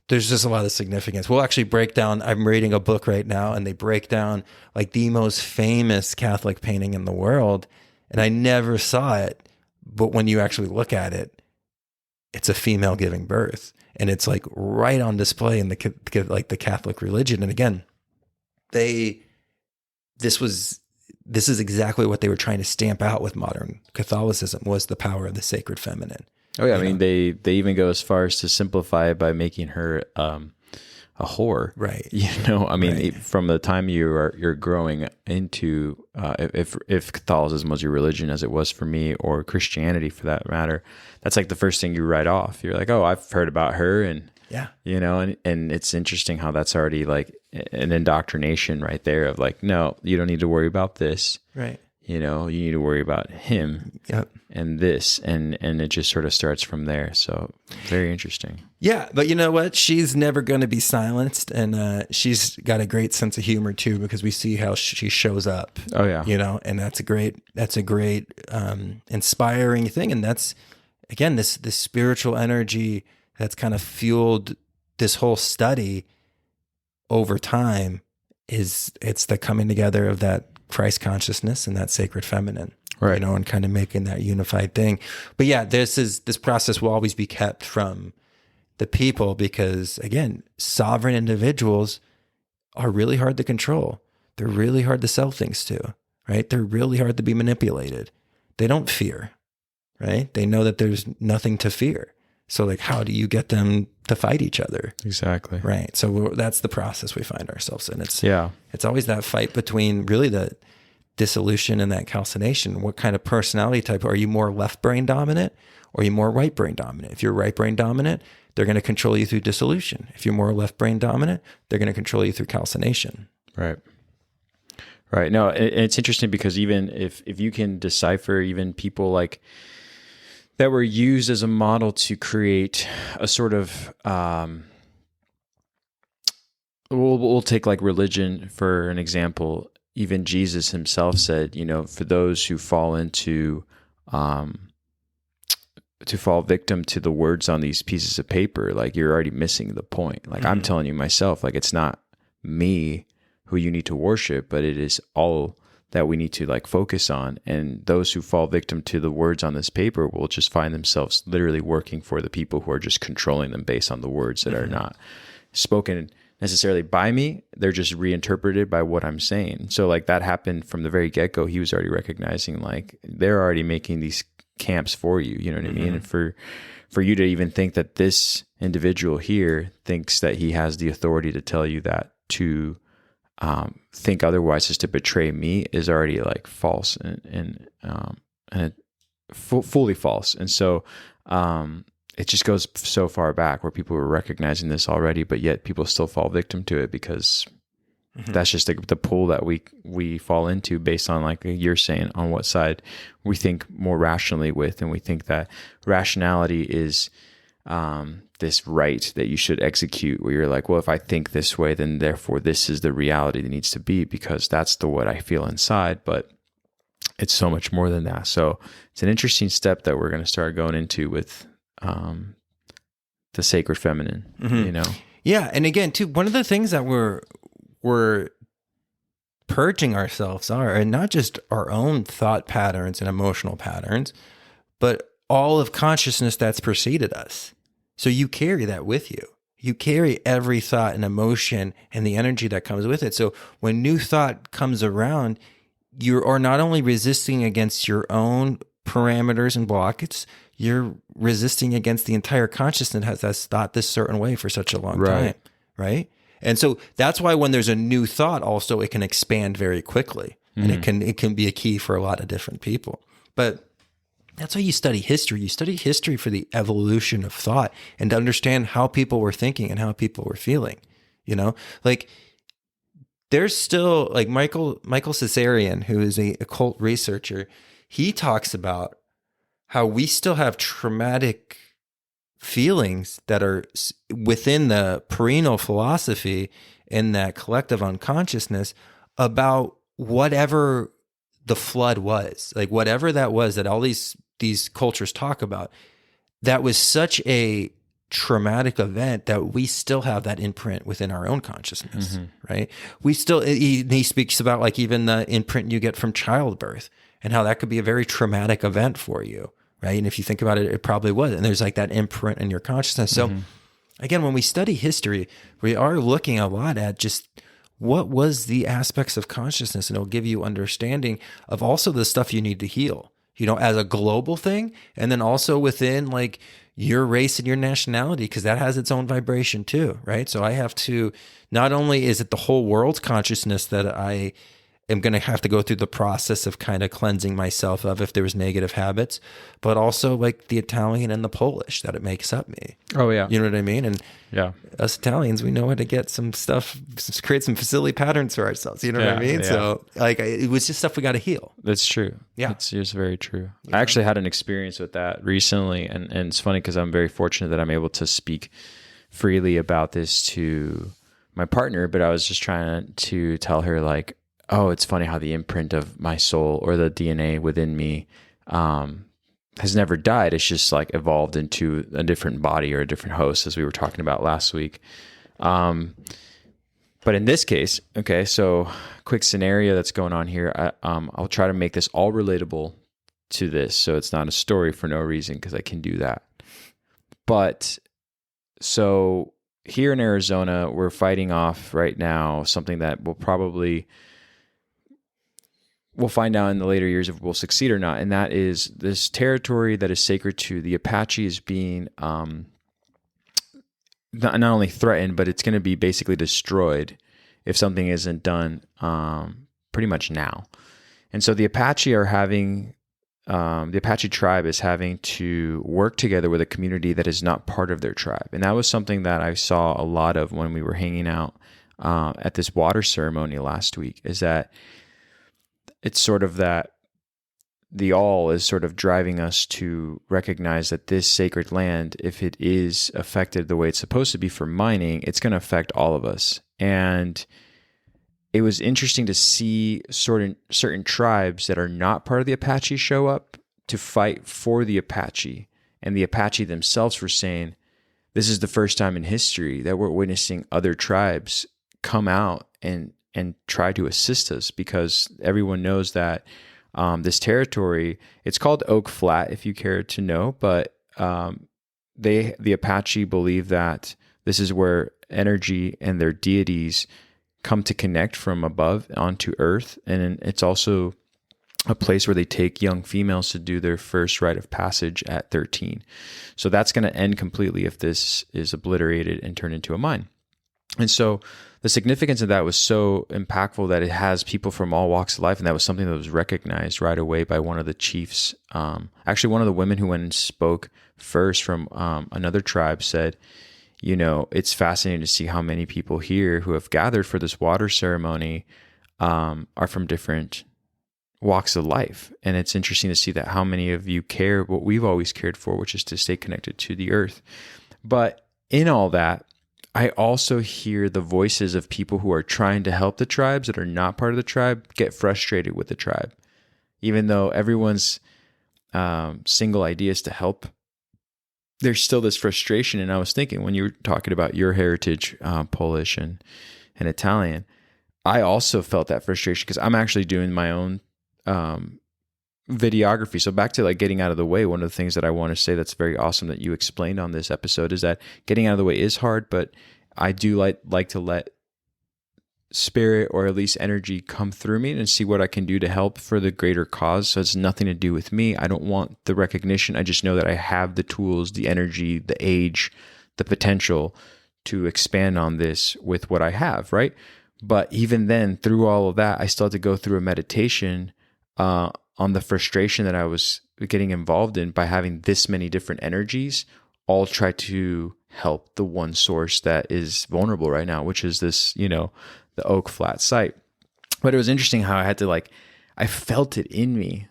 just a lot of significance. We'll actually break down, I'm reading a book right now, and they break down like the most famous Catholic painting in the world, and I never saw it, but when you actually look at it, it's a female giving birth, and it's like right on display in the Catholic religion. And again, this is exactly what they were trying to stamp out with modern Catholicism, was the power of the sacred feminine. Oh yeah, I mean they even go as far as to simplify it by making her a whore, right? I mean, from the time you're growing into if Catholicism was your religion, as it was for me, or Christianity for that matter, that's like the first thing you write off. You're like, oh, I've heard about her, and and it's interesting how that's already like an indoctrination right there of like, no, you don't need to worry about this, right? You need to worry about him and this, and it just sort of starts from there. So very interesting. Yeah, but you know what? She's never going to be silenced, and she's got a great sense of humor too, because we see how she shows up. Oh yeah, and that's a great inspiring thing, and that's again this spiritual energy that's kind of fueled this whole study over time. It's the coming together of that Christ consciousness and that sacred feminine, right? And kind of making that unified thing. But yeah, this process will always be kept from the people because, again, sovereign individuals are really hard to control. They're really hard to sell things to, right? They're really hard to be manipulated. They don't fear, right? They know that there's nothing to fear. So like, how do you get them to fight each other? Exactly. Right. So that's the process we find ourselves in. It's always that fight between really the dissolution and that calcination. What kind of personality type? Are you more left brain dominant or are you more right brain dominant? If you're right brain dominant, they're going to control you through dissolution. If you're more left brain dominant, they're going to control you through calcination. Right. Right. No, it's interesting because even if you can decipher even people like that were used as a model to create a sort of, we'll take like religion for an example. Even Jesus himself said, for those who fall into, to fall victim to the words on these pieces of paper, like you're already missing the point. Like I'm telling you myself, like it's not me who you need to worship, but it is all that we need to like focus on. And those who fall victim to the words on this paper will just find themselves literally working for the people who are just controlling them based on the words that are not spoken necessarily by me. They're just reinterpreted by what I'm saying. So like that happened from the very get-go. He was already recognizing like they're already making these camps for you. You know what I mean? And for you to even think that this individual here thinks that he has the authority to tell you that to think otherwise is to betray me is already like false and fully false. And so it just goes so far back where people were recognizing this already, but yet people still fall victim to it because that's just the pull that we fall into based on, like you're saying, on what side we think more rationally with. And we think that rationality is this right that you should execute, where you're like, well, if I think this way, then therefore this is the reality that needs to be because that's what I feel inside. But it's so much more than that. So it's an interesting step that we're going to start going into with the sacred feminine, Yeah. And again, too, one of the things that we're purging ourselves are, and not just our own thought patterns and emotional patterns, but all of consciousness that's preceded us. So you carry that with you. You carry every thought and emotion and the energy that comes with it. So when new thought comes around, you are not only resisting against your own parameters and blocks, you're resisting against the entire consciousness that's thought this certain way for such a long time, right? And so that's why when there's a new thought, also it can expand very quickly, and it can be a key for a lot of different people. But that's why you study history. You study history for the evolution of thought and to understand how people were thinking and how people were feeling. You know, like there's still like Michael Cesarian, who is a occult researcher. He talks about how we still have traumatic feelings that are within the perennial philosophy in that collective unconsciousness about whatever the flood was, like whatever that was that all these cultures talk about, that was such a traumatic event that we still have that imprint within our own consciousness, right? We still, he speaks about like even the imprint you get from childbirth and how that could be a very traumatic event for you, right? And if you think about it, it probably was. And there's like that imprint in your consciousness. So again, when we study history, we are looking a lot at just what was the aspects of consciousness, and it'll give you understanding of also the stuff you need to heal, you know, as a global thing. And then also within like your race and your nationality, because that has its own vibration too, right? So I have to, not only is it the whole world's consciousness that I am going to have to go through the process of kind of cleansing myself of if there was negative habits, but also like the Italian and the Polish that it makes up me. Oh yeah. You know what I mean? And yeah, us Italians, we know how to get some stuff, create some facility patterns for ourselves. You know what I mean? Yeah. So like it was just stuff we got to heal. That's true. Yeah. It's just very true. I actually had an experience with that recently. And it's funny because I'm very fortunate that I'm able to speak freely about this to my partner, but I was just trying to tell her like, oh, it's funny how the imprint of my soul or the DNA within me has never died. It's just like evolved into a different body or a different host, as we were talking about last week. But in this case, okay, so quick scenario that's going on here. I'll try to make this all relatable to this, so it's not a story for no reason, because I can do that. But so here in Arizona, we're fighting off right now something that will probably... we'll find out in the later years if we'll succeed or not. And that is this territory that is sacred to the Apache is being not only threatened, but it's going to be basically destroyed if something isn't done pretty much now. And so the Apache are having, the Apache tribe is having to work together with a community that is not part of their tribe. And that was something that I saw a lot of when we were hanging out at this water ceremony last week, is that it's sort of that the all is sort of driving us to recognize that this sacred land, if it is affected the way it's supposed to be for mining, it's going to affect all of us. And it was interesting to see certain tribes that are not part of the Apache show up to fight for the Apache. And the Apache themselves were saying, this is the first time in history that we're witnessing other tribes come out and try to assist us, because everyone knows that this territory, it's called Oak Flat, if you care to know, but the Apache believe that this is where energy and their deities come to connect from above onto earth. And it's also a place where they take young females to do their first rite of passage at 13. So that's going to end completely if this is obliterated and turned into a mine. And so the significance of that was so impactful that it has people from all walks of life. And that was something that was recognized right away by one of the chiefs. Actually, one of the women who went and spoke first from another tribe said, you know, it's fascinating to see how many people here who have gathered for this water ceremony are from different walks of life. And it's interesting to see that how many of you care what we've always cared for, which is to stay connected to the earth. But in all that, I also hear the voices of people who are trying to help the tribes that are not part of the tribe get frustrated with the tribe. Even though everyone's single idea is to help, there's still this frustration. And I was thinking, when you were talking about your heritage, Polish and Italian, I also felt that frustration because I'm actually doing my own videography. So back to like getting out of the way, one of the things that I want to say that's very awesome that you explained on this episode is that getting out of the way is hard, but I do like to let spirit or at least energy come through me and see what I can do to help for the greater cause. So it's nothing to do with me. I don't want the recognition. I just know that I have the tools, the energy, the age, the potential to expand on this with what I have, right? But even then, through all of that, I still had to go through a meditation on the frustration that I was getting involved in by having this many different energies, all try to help the one source that is vulnerable right now, which is this, the Oak Flat site. But it was interesting how I had to I felt it in me.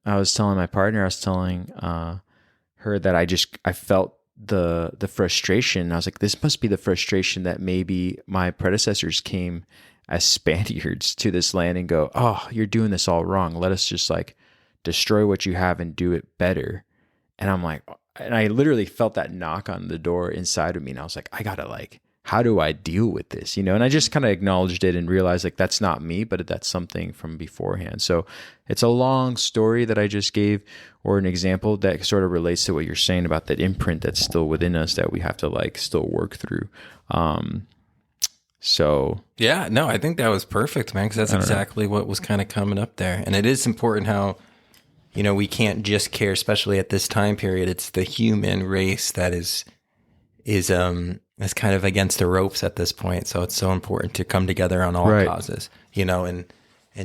I was telling my partner, I was telling her that I felt the frustration. I was like, this must be the frustration that maybe my predecessors came as Spaniards to this land and go, oh, you're doing this all wrong. Let us just destroy what you have and do it better. And I'm like, and I literally felt that knock on the door inside of me. And I was like, I gotta how do I deal with this? And I just kind of acknowledged it and realized that's not me, but that's something from beforehand. So it's a long story that I just gave, or an example that sort of relates to what you're saying about that imprint that's still within us that we have to still work through. So yeah, no, I think that was perfect, man, because that's exactly what was kind of coming up there. And it is important how, we can't just care, especially at this time period. It's the human race that is kind of against the ropes at this point. So it's so important to come together on all causes, and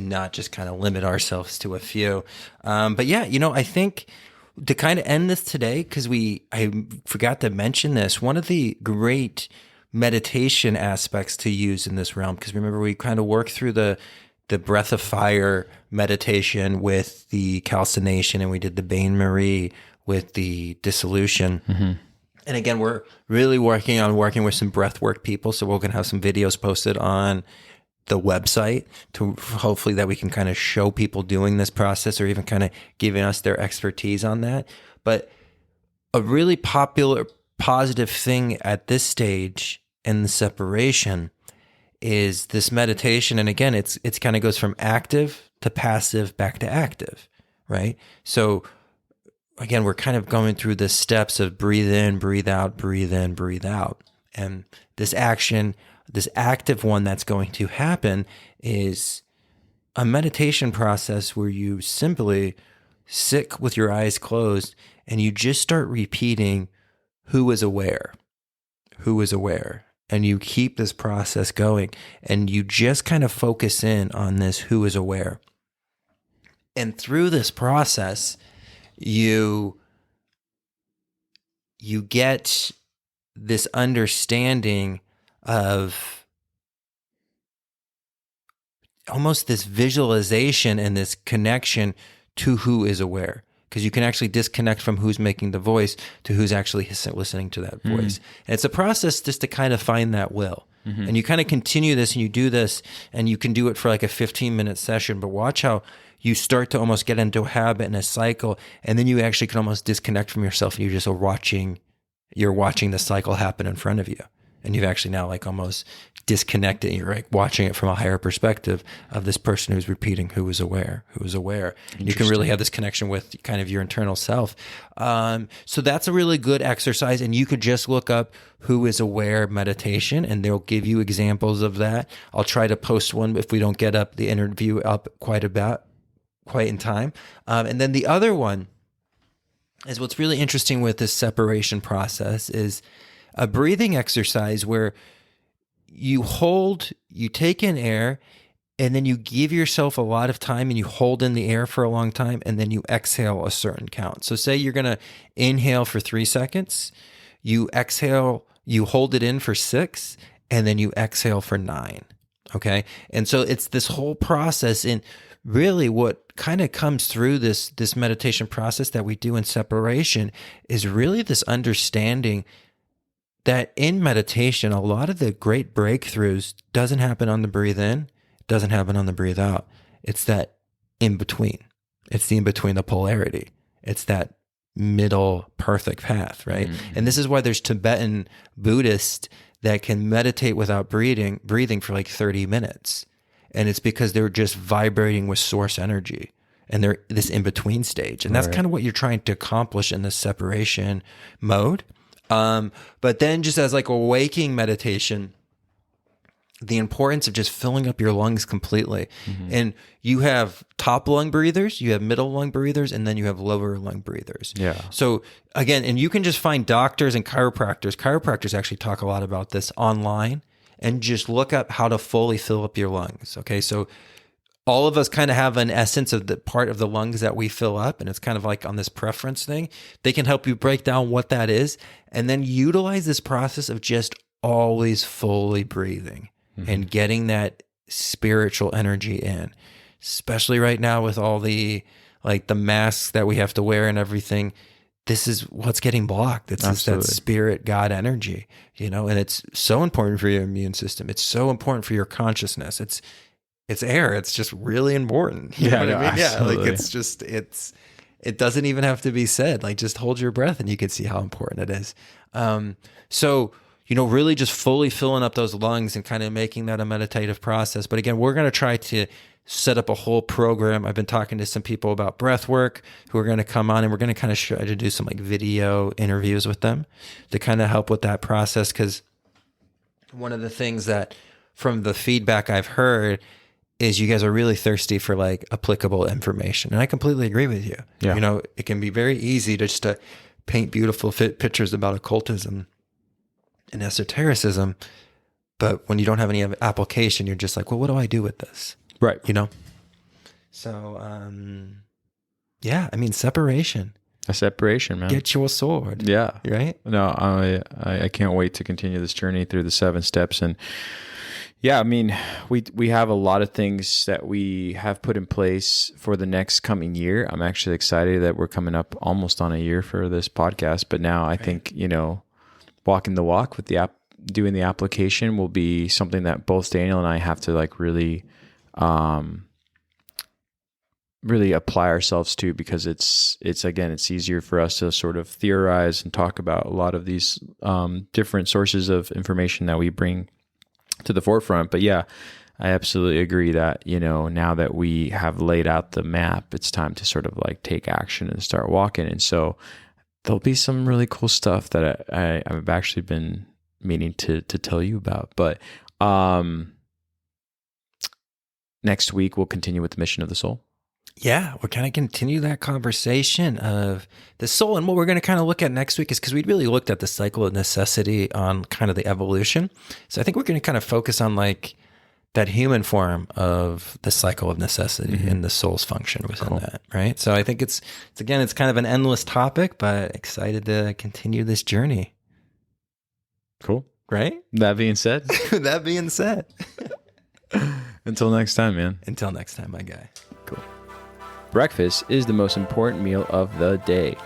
not just kind of limit ourselves to a few. But yeah, I think to kind of end this today, because I forgot to mention this, one of the great meditation aspects to use in this realm, because remember we kind of worked through the breath of fire meditation with the calcination, and we did the bain marie with the dissolution. Mm-hmm. And again, we're really working with some breathwork people, so we're going to have some videos posted on the website to hopefully that we can kind of show people doing this process, or even kind of giving us their expertise on that. But a really popular positive thing at this stage in the separation is this meditation. And again, it's kind of goes from active to passive back to active, right? So again, we're kind of going through the steps of breathe in, breathe out, breathe in, breathe out. And this action, this active one that's going to happen is a meditation process where you simply sit with your eyes closed and you just start repeating, who is aware? Who is aware? And you keep this process going and you just kind of focus in on this who is aware. And through this process, you get this understanding of almost this visualization and this connection to who is aware. Because you can actually disconnect from who's making the voice to who's actually listening to that voice. And it's a process just to kind of find that will. Mm-hmm. And you kind of continue this and you do this, and you can do it for a 15-minute session, but watch how you start to almost get into a habit and a cycle, and then you actually can almost disconnect from yourself, and you're watching the cycle happen in front of you. And you've actually now almost disconnected. You're watching it from a higher perspective of this person who's repeating who is aware, who is aware. You can really have this connection with kind of your internal self. So that's a really good exercise. And you could just look up who is aware meditation, and they'll give you examples of that. I'll try to post one if we don't get up the interview up quite in time. And then the other one is what's really interesting with this separation process is a breathing exercise where you take in air, and then you give yourself a lot of time and you hold in the air for a long time, and then you exhale a certain count. So say you're going to inhale for 3 seconds, you exhale, you hold it in for 6, and then you exhale for 9. Okay. And so it's this whole process. And really what kind of comes through this meditation process that we do in separation is really this understanding that in meditation, a lot of the great breakthroughs doesn't happen on the breathe in, doesn't happen on the breathe out. It's that in between. It's the in between, the polarity. It's that middle perfect path, right? Mm-hmm. And this is why there's Tibetan Buddhists that can meditate without breathing for like 30 minutes. And it's because they're just vibrating with source energy and they're this in-between stage. And that's kind of what you're trying to accomplish in this separation mode. But then just as like a waking meditation, the importance of just filling up your lungs completely. And you have top lung breathers, you have middle lung breathers, and then you have lower lung breathers. Yeah. So again, and you can just find doctors and chiropractors. Chiropractors actually talk a lot about this online, and just look up how to fully fill up your lungs. Okay. So all of us kind of have an essence of the part of the lungs that we fill up, and it's kind of like on this preference thing. They can help you break down what that is, and then utilize this process of just always fully breathing and getting that spiritual energy in, especially right now with all the masks that we have to wear and everything. This is what's getting blocked. It's just that spirit God energy, and it's so important for your immune system. It's so important for your consciousness. It's air. It's just really important. You know what I mean? Absolutely. Yeah. Like it doesn't even have to be said. Like just hold your breath and you can see how important it is. So, really just fully filling up those lungs and kind of making that a meditative process. But again, we're going to try to set up a whole program. I've been talking to some people about breath work who are going to come on, and we're going to kind of try to do some like video interviews with them to kind of help with that process. Because one of the things that from the feedback I've heard is you guys are really thirsty for like applicable information. And I completely agree with you. Yeah. It can be very easy to paint beautiful pictures about occultism and esotericism. But when you don't have any application, you're just like, well, what do I do with this? Right. So, separation. A separation, man. Get your sword. Yeah. Right? No, I can't wait to continue this journey through the 7 steps. And yeah, we have a lot of things that we have put in place for the next coming year. I'm actually excited that we're coming up almost on a year for this podcast. But now I think, walking the walk with doing the application will be something that both Daniel and I have to like really apply ourselves to, because it's easier for us to sort of theorize and talk about a lot of these different sources of information that we bring to the forefront. But yeah, I absolutely agree that, now that we have laid out the map, it's time to sort of like take action and start walking. And so there'll be some really cool stuff that I've actually been meaning to tell you about. But next week, we'll continue with the mission of the soul. Yeah, we're going to continue that conversation of the soul. And what we're going to kind of look at next week is, because we really looked at the cycle of necessity on kind of the evolution. So I think we're going to kind of focus on like that human form of the cycle of necessity and the soul's function within that, right? So I think it's kind of an endless topic, but excited to continue this journey. Cool. Right? That being said. That being said. Until next time, man. Until next time, my guy. Cool. Breakfast is the most important meal of the day.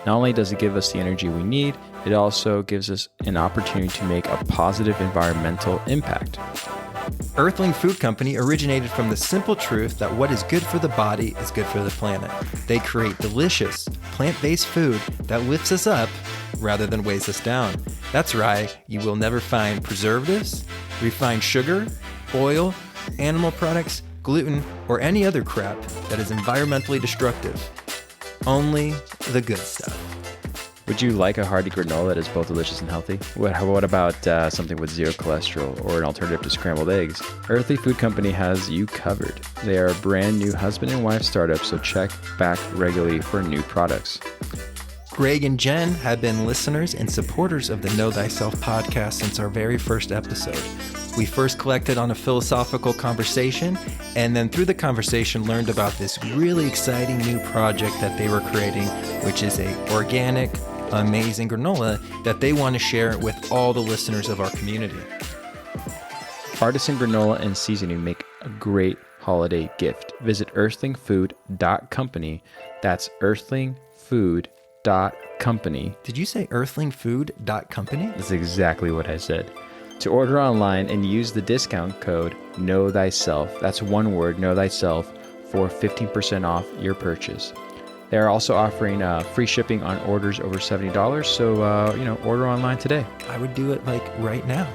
Not only does it give us the energy we need, it also gives us an opportunity to make a positive environmental impact. Earthling Food Company originated from the simple truth that what is good for the body is good for the planet. They create delicious, plant-based food that lifts us up rather than weighs us down. That's right, you will never find preservatives, refined sugar, oil, animal products, gluten, or any other crap that is environmentally destructive. Only the good stuff. Would you like a hearty granola that is both delicious and healthy? What about something with zero cholesterol or an alternative to scrambled eggs? Earthly Food Company has you covered. They are a brand new husband and wife startup, so check back regularly for new products. Greg and Jen have been listeners and supporters of the Know Thyself podcast since our very first episode. We first collected on a philosophical conversation, and then through the conversation learned about this really exciting new project that they were creating, which is a organic, amazing granola that they want to share with all the listeners of our community. Artisan granola and seasoning make a great holiday gift. Visit earthlingfood.company. That's earthlingfood.company. Did you say earthlingfood.company? That's exactly what I said. To order online and use the discount code Know Thyself. That's one word, Know Thyself, for 15% off your purchase. They are also offering free shipping on orders over $70. So, order online today. I would do it like right now.